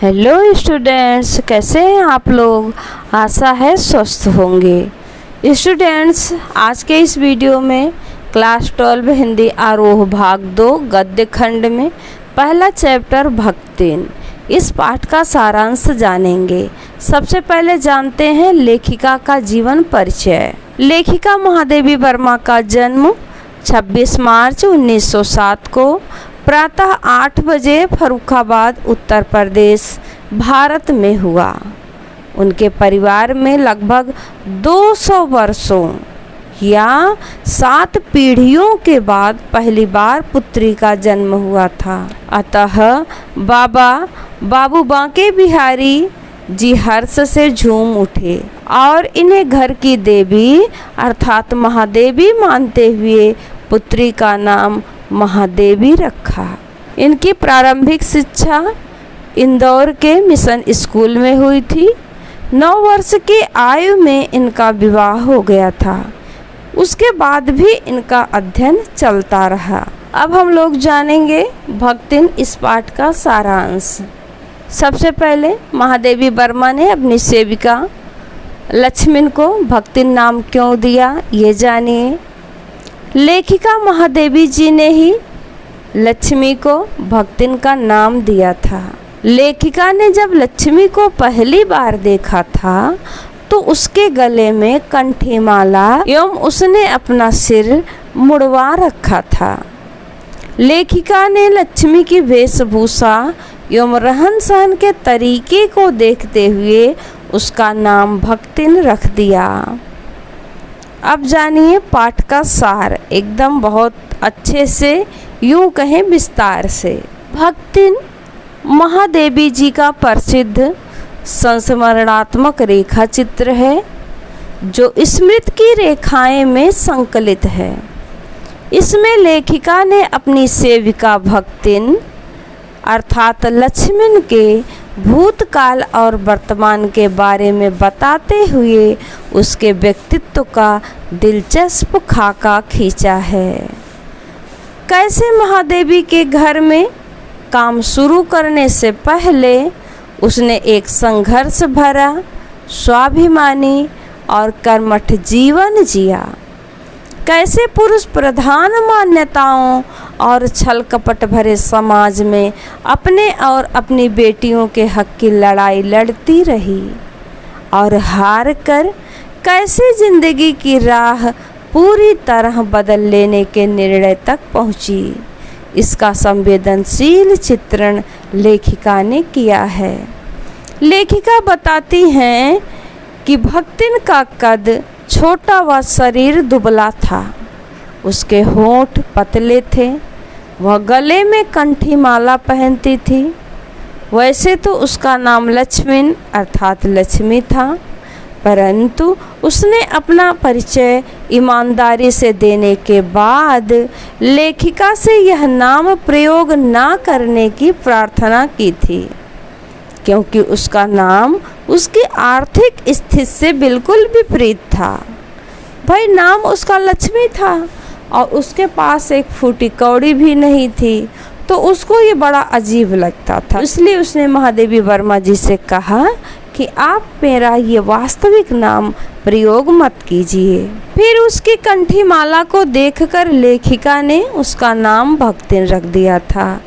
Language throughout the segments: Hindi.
हेलो स्टूडेंट्स, कैसे हैं आप लोग। आशा है स्वस्थ होंगे। स्टूडेंट्स, आज के इस वीडियो में क्लास 12 हिंदी आरोह भाग 2 गद्य खंड में पहला चैप्टर भक्तिन, इस पाठ का सारांश जानेंगे। सबसे पहले जानते हैं लेखिका का जीवन परिचय। लेखिका महादेवी वर्मा का जन्म 26 मार्च 1907 को प्रातः 8 बजे फर्रुखाबाद, उत्तर प्रदेश, भारत में हुआ। उनके परिवार में लगभग 200 वर्षों या 7 पीढ़ियों के बाद पहली बार पुत्री का जन्म हुआ था। अतः बाबू बांके बिहारी जी हर्ष से झूम उठे और इन्हें घर की देवी अर्थात महादेवी मानते हुए पुत्री का नाम महादेवी रखा। इनकी प्रारंभिक शिक्षा इंदौर के मिशन स्कूल में हुई थी। 9 वर्ष की आयु में इनका विवाह हो गया था। उसके बाद भी इनका अध्ययन चलता रहा। अब हम लोग जानेंगे भक्तिन, इस पाठ का सारांश। सबसे पहले महादेवी वर्मा ने अपनी सेविका लक्ष्मण को भक्तिन नाम क्यों दिया, ये जानिए। लेखिका महादेवी जी ने ही लक्ष्मी को भक्तिन का नाम दिया था। लेखिका ने जब लक्ष्मी को पहली बार देखा था तो उसके गले में कंठी माला एवं उसने अपना सिर मुड़वा रखा था। लेखिका ने लक्ष्मी की वेशभूषा एवं रहन सहन के तरीके को देखते हुए उसका नाम भक्तिन रख दिया। अब जानिए पाठ का सार, एकदम बहुत अच्छे से, यूं कहें विस्तार से। भक्तिन महादेवी जी का प्रसिद्ध संस्मरणात्मक रेखा चित्र है जो स्मृति की रेखाएं में संकलित है। इसमें लेखिका ने अपनी सेविका भक्तिन अर्थात लक्ष्मण के भूतकाल और वर्तमान के बारे में बताते हुए उसके व्यक्तित्व का दिलचस्प खाका खींचा है। कैसे महादेवी के घर में काम शुरू करने से पहले उसने एक संघर्ष भरा, स्वाभिमानी और कर्मठ जीवन जिया। कैसे पुरुष प्रधान मान्यताओं और छल कपट भरे समाज में अपने और अपनी बेटियों के हक की लड़ाई लड़ती रही और हार कर कैसे जिंदगी की राह पूरी तरह बदल लेने के निर्णय तक पहुंची, इसका संवेदनशील चित्रण लेखिका ने किया है। लेखिका बताती हैं कि भक्तिन का कद छोटा व शरीर दुबला था। उसके होंठ पतले थे। वह गले में कंठी माला पहनती थी। वैसे तो उसका नाम लक्ष्मण अर्थात लक्ष्मी था, परंतु उसने अपना परिचय ईमानदारी से देने के बाद लेखिका से यह नाम प्रयोग न करने की प्रार्थना की थी, क्योंकि उसका नाम उसकी आर्थिक स्थिति से बिल्कुल विपरीत था। भाई नाम उसका लक्ष्मी था और उसके पास एक फूटी कौड़ी भी नहीं थी, तो उसको ये बड़ा अजीब लगता था। इसलिए उसने महादेवी वर्मा जी से कहा कि आप मेरा ये वास्तविक नाम प्रयोग मत कीजिए। फिर उसकी कंठी माला को देखकर लेखिका ने उसका नाम भक्तिन रख दिया था।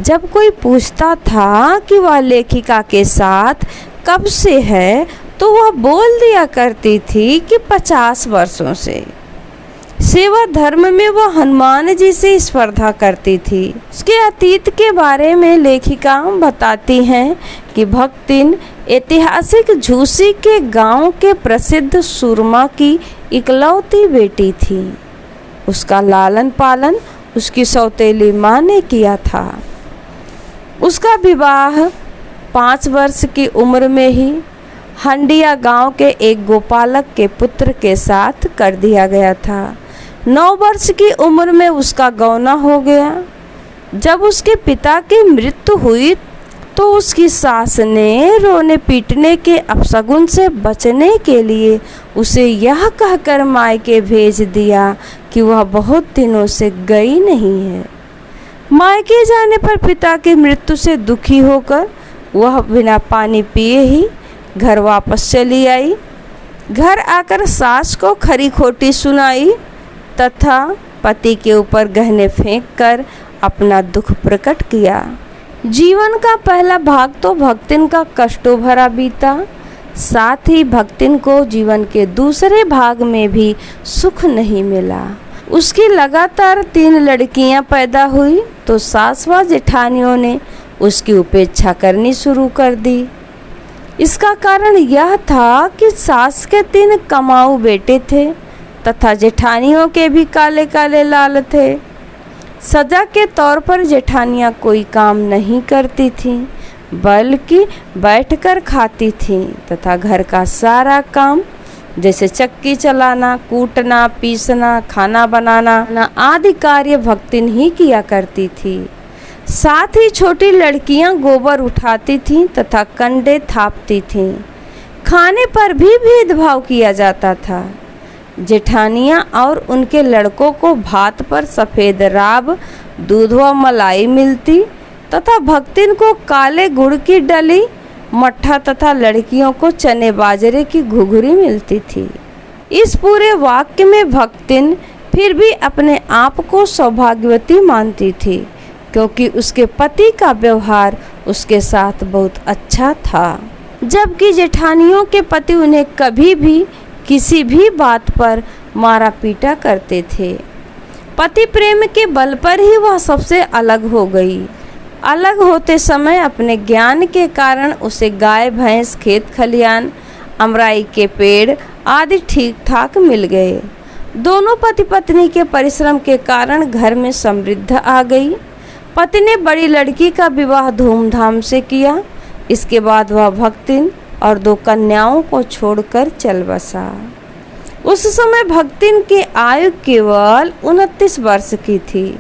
जब कोई पूछता था कि वह लेखिका के साथ कब से है तो वह बोल दिया करती थी कि 50 वर्षों से। सेवा धर्म में वह हनुमान जी से स्पर्धा करती थी। उसके अतीत के बारे में लेखिका बताती हैं कि भक्तिन ऐतिहासिक झूसी के गांव के प्रसिद्ध सुरमा की इकलौती बेटी थी। उसका लालन पालन उसकी सौतेली माँ ने किया था। उसका विवाह 5 वर्ष की उम्र में ही हंडिया गांव के एक गोपालक के पुत्र के साथ कर दिया गया था। 9 वर्ष की उम्र में उसका गौना हो गया। जब उसके पिता की मृत्यु हुई तो उसकी सास ने रोने पीटने के अपशगुन से बचने के लिए उसे यह कहकर मायके भेज दिया कि वह बहुत दिनों से गई नहीं है। मायके जाने पर पिता की मृत्यु से दुखी होकर वह बिना पानी पिए ही घर वापस चली आई। घर आकर सास को खरी खोटी सुनाई तथा पति के ऊपर गहने फेंक कर अपना दुख प्रकट किया। जीवन का पहला भाग तो भक्तिन का कष्टों भरा बीता, साथ ही भक्तिन को जीवन के दूसरे भाग में भी सुख नहीं मिला। उसकी लगातार 3 लड़कियां पैदा हुई तो सास व जेठानियों ने उसकी उपेक्षा करनी शुरू कर दी। इसका कारण यह था कि सास के 3 कमाऊ बेटे थे तथा जेठानियों के भी काले काले लाल थे। सजा के तौर पर जेठानियां कोई काम नहीं करती थीं, बल्कि बैठकर खाती थीं तथा घर का सारा काम जैसे चक्की चलाना, कूटना, पीसना, खाना बनाना आदि कार्य भक्तिन ही किया करती थी। साथ ही छोटी लड़कियां गोबर उठाती थीं तथा कंडे थापती थीं। खाने पर भी भेदभाव किया जाता था। जेठानियां और उनके लड़कों को भात पर सफ़ेद राब, दूध व मलाई मिलती तथा भक्तिन को काले गुड़ की डली, मट्ठा तथा लड़कियों को चने बाजरे की घुघरी मिलती थी। इस पूरे वाक्य में भक्तिन फिर भी अपने आप को सौभाग्यवती मानती थी, क्योंकि उसके पति का व्यवहार उसके साथ बहुत अच्छा था, जबकि जेठानियों के पति उन्हें कभी भी किसी भी बात पर मारा पीटा करते थे। पति प्रेम के बल पर ही वह सबसे अलग हो गई। अलग होते समय अपने ज्ञान के कारण उसे गाय, भैंस, खेत खलियान, अमराई के पेड़ आदि ठीक ठाक मिल गए। दोनों पति पत्नी के परिश्रम के कारण घर में समृद्धि आ गई। पति ने बड़ी लड़की का विवाह धूमधाम से किया। इसके बाद वह भक्तिन और 2 कन्याओं को छोड़कर चल बसा। उस समय भक्तिन की आयु केवल 29 वर्ष की थी।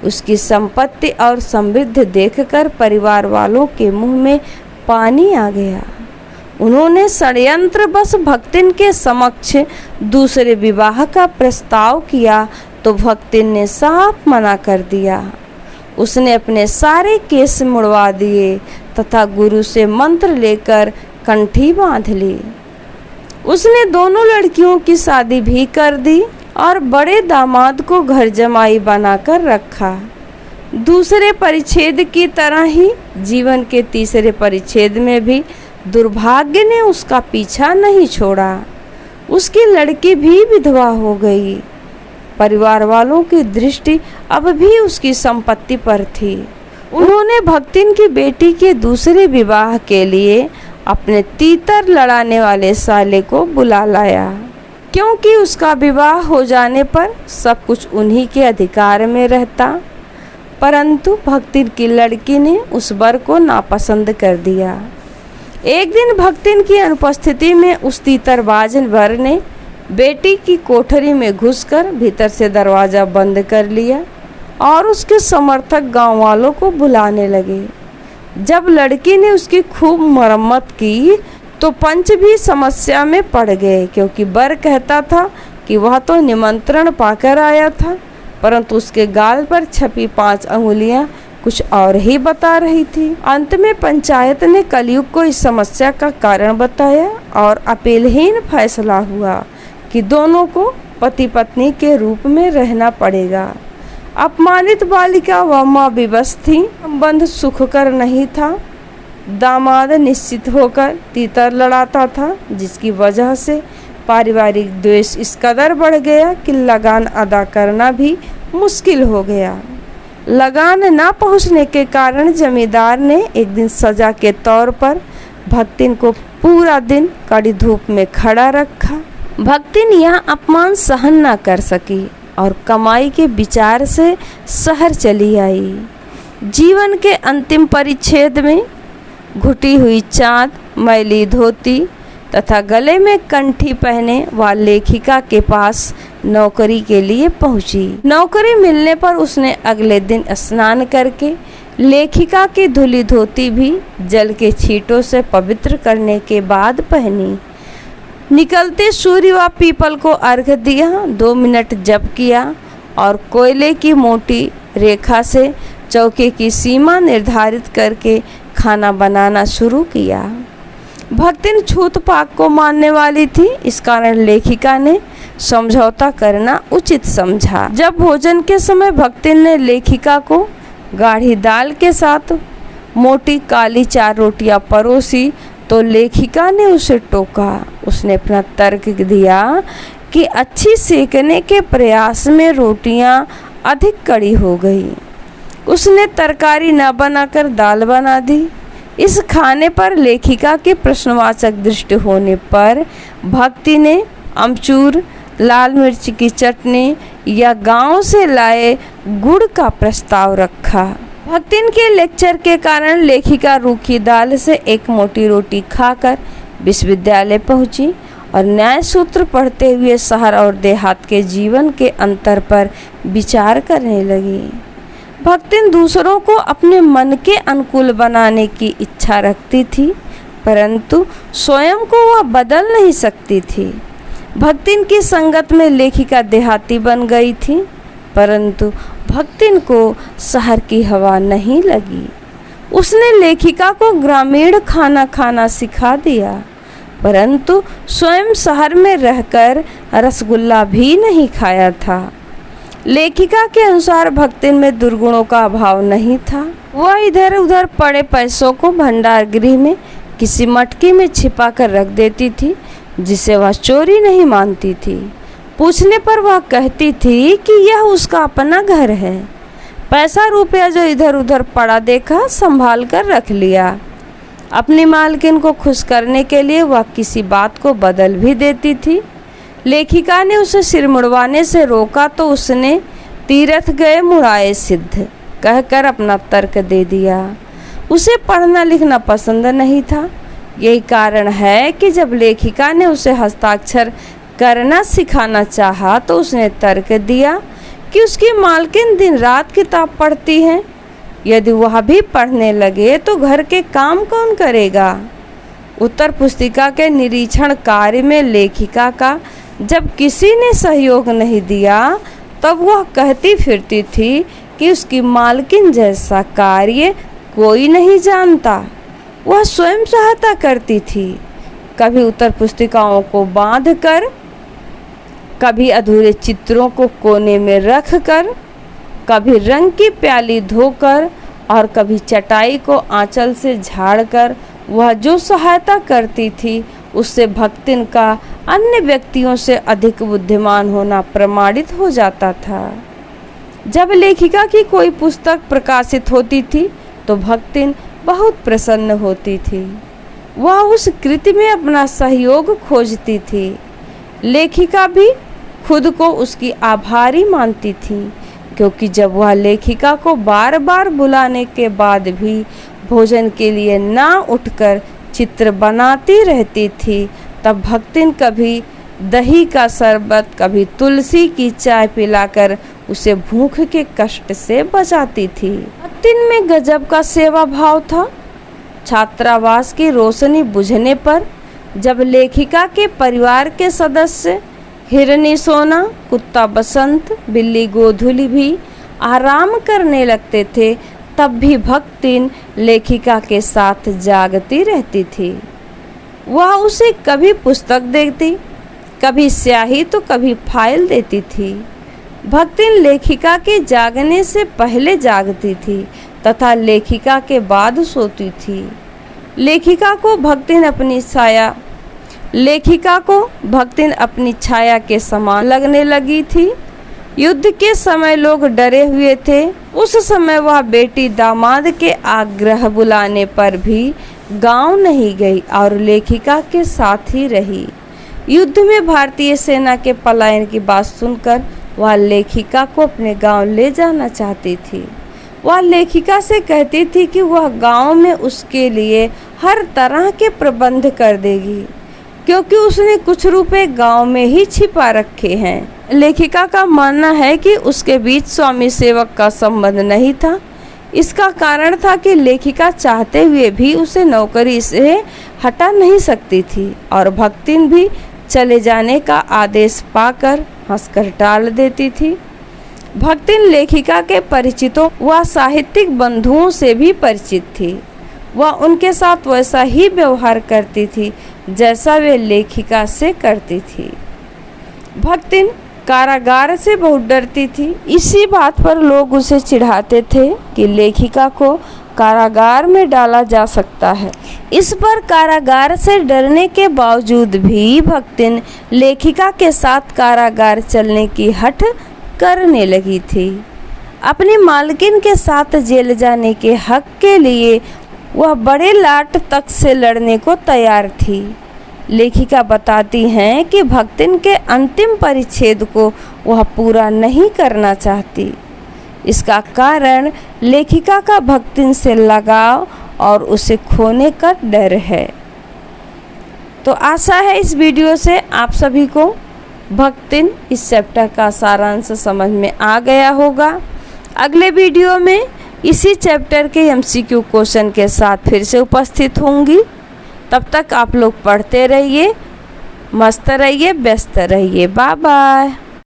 उसकी संपत्ति और समृद्धि देखकर परिवार वालों के मुंह में पानी आ गया। उन्होंने षड्यंत्र बस भक्तिन के समक्ष दूसरे विवाह का प्रस्ताव किया तो भक्तिन ने साफ मना कर दिया। उसने अपने सारे केस मुड़वा दिए तथा गुरु से मंत्र लेकर कंठी बांध ली। उसने दोनों लड़कियों की शादी भी कर दी और बड़े दामाद को घर जमाई बनाकर रखा। दूसरे परिच्छेद की तरह ही जीवन के तीसरे परिच्छेद में भी दुर्भाग्य ने उसका पीछा नहीं छोड़ा। उसकी लड़की भी विधवा हो गई। परिवार वालों की दृष्टि अब भी उसकी संपत्ति पर थी। उन्होंने भक्तिन की बेटी के दूसरे विवाह के लिए अपने तीतर लड़ाने वाले साले को बुला लाया, क्योंकि उसका विवाह हो जाने पर सब कुछ उन्हीं के अधिकार में रहता। परंतु भक्तिन की लड़की ने उस वर को नापसंद कर दिया। एक दिन भक्तिन की अनुपस्थिति में उस तीतरबाज वर ने बेटी की कोठरी में घुसकर भीतर से दरवाज़ा बंद कर लिया और उसके समर्थक गांव वालों को बुलाने लगे। जब लड़की ने उसकी खूब मरम्मत की तो पंच भी समस्या में पड़ गए, क्योंकि वर कहता था कि वह तो निमंत्रण पाकर आया था, परंतु उसके गाल पर छपी 5 अंगुलियां कुछ और ही बता रही थी। अंत में पंचायत ने कलयुग को इस समस्या का कारण बताया और अपीलहीन फैसला हुआ कि दोनों को पति पत्नी के रूप में रहना पड़ेगा। अपमानित बालिका व माँ विवश थी। संबंध सुखकर नहीं था। दामाद निश्चित होकर तीतर लड़ाता था, जिसकी वजह से पारिवारिक द्वेष इस कदर बढ़ गया कि लगान अदा करना भी मुश्किल हो गया। लगान न पहुंचने के कारण जमींदार ने एक दिन सजा के तौर पर भक्तिन को पूरा दिन कड़ी धूप में खड़ा रखा। भक्तिन यह अपमान सहन न कर सकी और कमाई के विचार से शहर चली आई। जीवन के अंतिम परिच्छेद में घुटी हुई चाँद, मैली धोती तथा गले में कंठी पहने वह लेखिका के पास नौकरी के लिए पहुंची। नौकरी मिलने पर उसने अगले दिन स्नान करके लेखिका की धुली धोती भी जल के छींटों से पवित्र करने के बाद पहनी। निकलते सूर्य व पीपल को अर्घ्य दिया, 2 मिनट जप किया और कोयले की मोटी रेखा से चौके की सीमा निर्धारित करके खाना बनाना शुरू किया। भक्तिन छूत पाक को मानने वाली थी, इस कारण लेखिका ने समझौता करना उचित समझा। जब भोजन के समय भक्तिन ने लेखिका को गाढ़ी दाल के साथ मोटी काली 4 रोटियां परोसी तो लेखिका ने उसे टोका। उसने अपना तर्क दिया कि अच्छी सेकने के प्रयास में रोटियां अधिक कड़ी हो गई। उसने तरकारी न बनाकर दाल बना दी। इस खाने पर लेखिका के प्रश्नवाचक दृष्टि होने पर भक्ति ने अमचूर, लाल मिर्च की चटनी या गांव से लाए गुड़ का प्रस्ताव रखा। भक्तिन के लेक्चर के कारण लेखिका रूखी दाल से एक मोटी रोटी खाकर विश्वविद्यालय पहुंची और न्याय सूत्र पढ़ते हुए शहर और देहात के जीवन के अंतर पर विचार करने लगी। भक्तिन दूसरों को अपने मन के अनुकूल बनाने की इच्छा रखती थी, परंतु स्वयं को वह बदल नहीं सकती थी। भक्तिन की संगत में लेखिका देहाती बन गई थी, परंतु भक्तिन को शहर की हवा नहीं लगी। उसने लेखिका को ग्रामीण खाना खाना सिखा दिया, परंतु स्वयं शहर में रहकर रसगुल्ला भी नहीं खाया था। लेखिका के अनुसार भक्तिन में दुर्गुणों का अभाव नहीं था। वह इधर उधर पड़े पैसों को भंडार गृह में किसी मटकी में छिपा कर रख देती थी, जिसे वह चोरी नहीं मानती थी। पूछने पर वह कहती थी कि यह उसका अपना घर है। पैसा रुपया जो इधर उधर पड़ा देखा संभाल कर रख लिया। अपनी मालकिन को खुश करने के लिए वह किसी बात को बदल भी देती थी। लेखिका ने उसे सिर मुड़वाने से रोका तो उसने तीरथ गए मुड़ाए सिद्ध कहकर अपना तर्क दे दिया। उसे पढ़ना लिखना पसंद नहीं था। यही कारण है कि जब लेखिका ने उसे हस्ताक्षर करना सिखाना चाहा तो उसने तर्क दिया कि उसकी मालकिन दिन रात किताब पढ़ती हैं। यदि वह भी पढ़ने लगे तो घर के काम कौन करेगा। उत्तर पुस्तिका के निरीक्षण कार्य में लेखिका का जब किसी ने सहयोग नहीं दिया तब वह कहती फिरती थी कि उसकी मालकिन जैसा कार्य कोई नहीं जानता। वह स्वयं सहायता करती थी, कभी उत्तर पुस्तिकाओं को बांधकर, कभी अधूरे चित्रों को कोने में रखकर, कभी रंग की प्याली धोकर और कभी चटाई को आंचल से झाड़कर। वह जो सहायता करती थी उससे भक्तिन का अन्य व्यक्तियों से अधिक बुद्धिमान होना प्रमाणित हो जाता था। जब लेखिका की कोई पुस्तक प्रकाशित होती थी तो भक्तिन बहुत प्रसन्न होती थी। वह उस कृति में अपना सहयोग खोजती थी। लेखिका भी खुद को उसकी आभारी मानती थी, क्योंकि जब वह लेखिका को बार बार बुलाने के बाद भी भोजन के लिए ना उठकर चित्र बनाती रहती थी, तब भक्तिन कभी दही का शरबत, कभी तुलसी की चाय पिलाकर उसे भूख के कष्ट से बचाती थी। भक्तिन में गजब का सेवा भाव था। छात्रावास की रोशनी बुझने पर जब लेखिका के परिवार के सदस्य हिरनी सोना, कुत्ता बसंत, बिल्ली गोधुली भी आराम करने लगते थे, तब भी भक्तिन लेखिका के साथ जागती रहती थी। वह उसे कभी पुस्तक देती, कभी स्याही तो कभी फाइल देती थी। भक्तिन लेखिका के जागने से पहले जागती थी तथा लेखिका के बाद सोती थी। लेखिका को भक्तिन अपनी छाया के समान लगने लगी थी। युद्ध के समय लोग डरे हुए थे। उस समय वह बेटी दामाद के आग्रह बुलाने पर भी गांव नहीं गई और लेखिका के साथ ही रही। युद्ध में भारतीय सेना के पलायन की बात सुनकर वह लेखिका को अपने गांव ले जाना चाहती थी। वह लेखिका से कहती थी कि वह गांव में उसके लिए हर तरह के प्रबंध कर देगी, क्योंकि उसने कुछ रुपए गांव में ही छिपा रखे हैं। लेखिका का मानना है कि उसके बीच स्वामी सेवक का संबंध नहीं था। इसका कारण था कि लेखिका चाहते हुए भी उसे नौकरी से हटा नहीं सकती थी और भक्तिन भी चले जाने का आदेश पाकर हंसकर टाल देती थी। भक्तिन लेखिका के परिचितों व साहित्यिक बंधुओं से भी परिचित थी। वह उनके साथ वैसा ही व्यवहार करती थी जैसा वे लेखिका से करती थी। भक्तिन कारागार से बहुत डरती थी। इसी बात पर लोग उसे चिढ़ाते थे कि लेखिका को कारागार में डाला जा सकता है। इस पर कारागार से डरने के बावजूद भी भक्तिन लेखिका के साथ कारागार चलने की हठ करने लगी थी। अपनी मालकिन के साथ जेल जाने के हक के लिए वह बड़े लाट तक से लड़ने को तैयार थी। लेखिका बताती हैं कि भक्तिन के अंतिम परिच्छेद को वह पूरा नहीं करना चाहती। इसका कारण लेखिका का भक्तिन से लगाव और उसे खोने का डर है। तो आशा है इस वीडियो से आप सभी को भक्तिन इस चैप्टर का सारांश समझ में आ गया होगा। अगले वीडियो में इसी चैप्टर के MCQ क्वेश्चन के साथ फिर से उपस्थित होंगी। तब तक आप लोग पढ़ते रहिए, मस्त रहिए, व्यस्त रहिए। Bye bye.